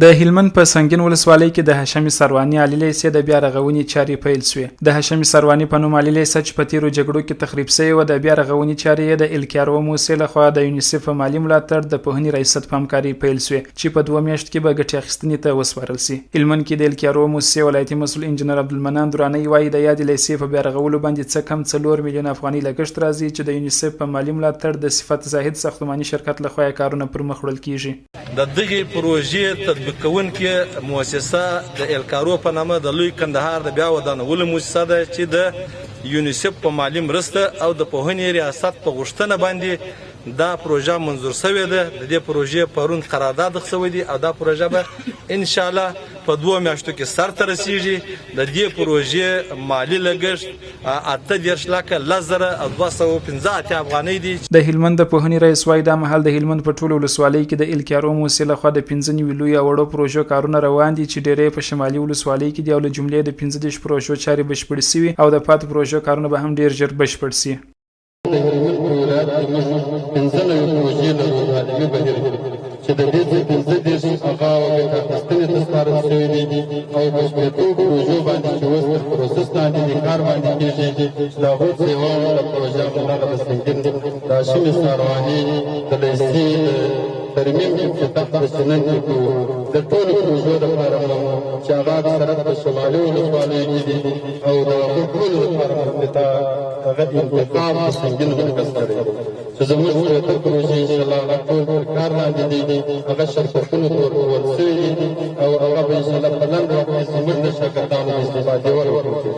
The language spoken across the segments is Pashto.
د هلمند په سنگین ولسوالۍ کې د هاشمي سرواني عالي لیسې د بیا رغونې چارې پیل شوې. د هاشمي سرواني په نوم عالي لیسه چې په تیرو جګړو کې تخریب شوې وه، د بیا رغونې چارې یې د الکیارو موسسې لخوا د یونیسف په مالي ملاتړ د پوهنې ریاست په همکارۍ پیل شوې چې په 2 میاشتو کې به ګټې اخیستنې ته وسپارل شي. هلمند کې د الکیارو موسسې ولایتي مسؤل انجنیر عبدالمنان دراني وایي د یادې لیسې په بیا رغولو باندې څه کم 4 میلیون افغانۍ لګښت راځي چې د یونیسف په مالي ملاتړ د صفت زاهد ساختماني شرکت لخوا کارونه پر مخ وړل کیږي. د دغې پروژې تطبیق کوونکې مؤسسه د الکارو په نامه د لوی کندهار د بیا ودانولو مؤسسه ده چې د یونیسف په مالي مرسته او د پوهنې ریاست په غوښتنه باندې دا پروژه منظور شوې ده. د دې پروژې پرون قرارداد شوی دی او دا پروژه به ان شاء الله په 2 میاشتو کې سرته رسیږي. د دې پروژې مالی لګښت 18 لکه 215 افغانۍ دي. د هلمند د پوهنې رئیس وایي دا مهال د هلمند په ټولو ولسوالۍ کې د الکیارو موسسې لخوا د 15 لویو او وړو پروژو کارونه روان دي چې ډېرې په شمالي ولسوالۍ کې دي او له جملې د 15 پروژو چارې بشپړې شوي او د پاتې پروژو کارونه به هم ډېر ژر بشپړ شي. د هلمند په ولایت کې موږ 15 پروژې لرو تعلیمي بهیر چې د دې 15 هغه ګټه اخیستنې ته سپارل شوي دي او په شپږو پروژو باندې چې اوس په پروسس باندې د کار باندې کېږي. د هغو څه یوه پروژه همدغه د سنګین د هاشمي سرواني د لیسې ترمیم افتتاح په سنن کې کوو. د ټولو پروژو لپاره چې هغه اکثرت په شمالي ولسوالیو کې دي او د هغو ټولو لپاره هغه انتخاب په سنګین مرکز کړی دی چې زموږ ټول پروژې انشاءالله هغه ټول پر کار لاندې دي. هغه شرکتونو ته ورکول شوي دي او هغه به انشاءالله په لنډ وخت کې زموږ د شاګردانو د استفادې وړ وګرځي.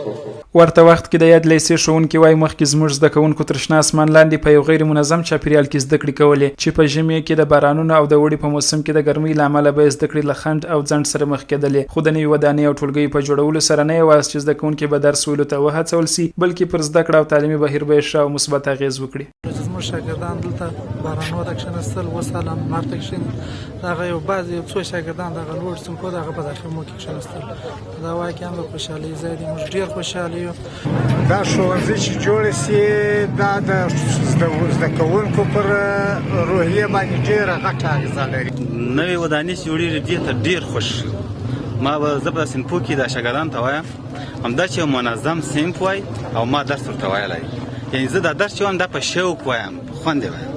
ورته وخت کې د یاد لیسې ښوونکي وایي مخکې زموږ زده کوونکو تر شنه اسمان لاندې په یو غیر منظم چاپیریال کې زده کړې کولې چې په ژمي کې د بارانونو او د اوړي په موسم کې د ګرمۍ له امله به زده کړې له خنډ او ځنډ سره مخ کېدلې. خو د نوې ودانۍ او ټولګیو په جوړولو سره نه یوازې چې زده کوونکي به درس ویلو ته وهڅول شي بلکې پر زده کړه او تعلیمي بهیر به یې ښه او مثبت اغېز وکړي. زموږ شاګردان دلته بارانو ته کښېنستل، اوس حالا لمر ته کښېني. هغه یو بعضې یو څو شاګردان دغه لوړ څوکو دغه په خیمو کې کښېنستل. دا واقعا د خوشحالۍ ځای دی. موږ ډېر خوشحاله یو. دا ښوونځی چې جوړ شي دا د زده کوونکو پر روحیه باندې ډېره غټه اغېزه لري. نوې ودانۍ چې جوړېږي دې ته ډېر خوښ ما به زه په صنفو کې د شاګردانو ته وایم همدا چې یو منظم صنف وای او ما درس ورته ویلی، یعنې زه دا درس چې وایم دا په شوق وایم، په خوند یې وایم.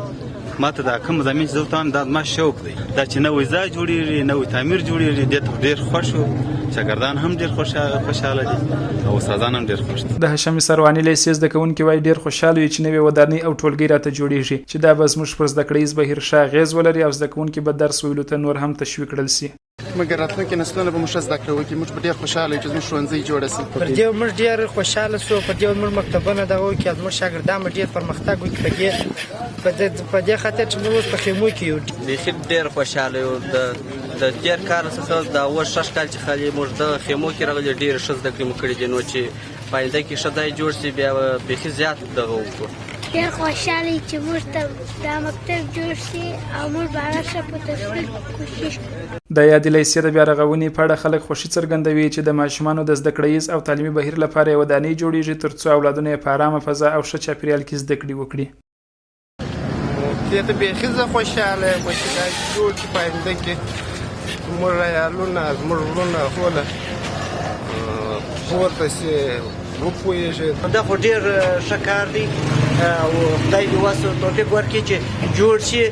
ما ته دا کوم مضامین چې زه ورته وایم دا زما شوق دی. دا چې نوی ځای جوړېږي، نوی تعمیر جوړېږي، دې ته ډېر خوښ وو. شاګردان هم ډېر خوشحاله دي او استادان هم ډېر خوښ دي. د هاشمي سرواني لیسې زده کوونکي وایي ډېر خوشحاله وي چې نوې ودانۍ او ټولګۍ راته جوړېږي چې دا به زموږ پر زده کړیز بهیر ښه اغېز ولري او زده کوونکي به درس ویلو ته نور هم تشویق کړل شي. مګر راتلونکي نسلونه به موږ ښه زده کړه وکړي. موږ به ډېر خوشحاله یو چې زموږ ښوونځی جوړ شي. پر دې موږ ډېر خوشحاله شو. پر دې موږ مکتبونه دغه وکړي، زموږ شاګردان به ډېر پرمختګ وکړي په دې خاطر چې موږ اوس په خیمو کې یو. بیخي ډېر خوشحاله یو. د تېر کال څخه دا اوس 6 کال چې خالي موږ د خیمو کې راغلي ډېرې ښه زده کړې مو کړي دي. نو چې په آینده کې ښه ځای جوړ شي بیا به بیخي زیات دغه وکړو. ډېر خوشحاله چې موږ ته دا مکتب جوړ شي او موږ به هغه ښه په تشویق کوشش کوو. د یادې لیسې د بیا رغونې په اړه خلک خوښي څرګندوي چې د ماشومانو د زده کړیز او تعلیمي بهیر لپاره یې ودانۍ جوړېږي ترڅو اولادونه یې په ارامه فضا او ښه چاپیریال کې زده کړې وکړي. دې ته بیخي زه خوشحاله یم چې دا جوړ کړي. په آینده کې زموږ عیالونه زموږ وروڼه ټوله پورته شي وپوهېږي. دا خو ډېر ښه کار دی او خدای دې وس توفیق ورکړي چې جوړ شي.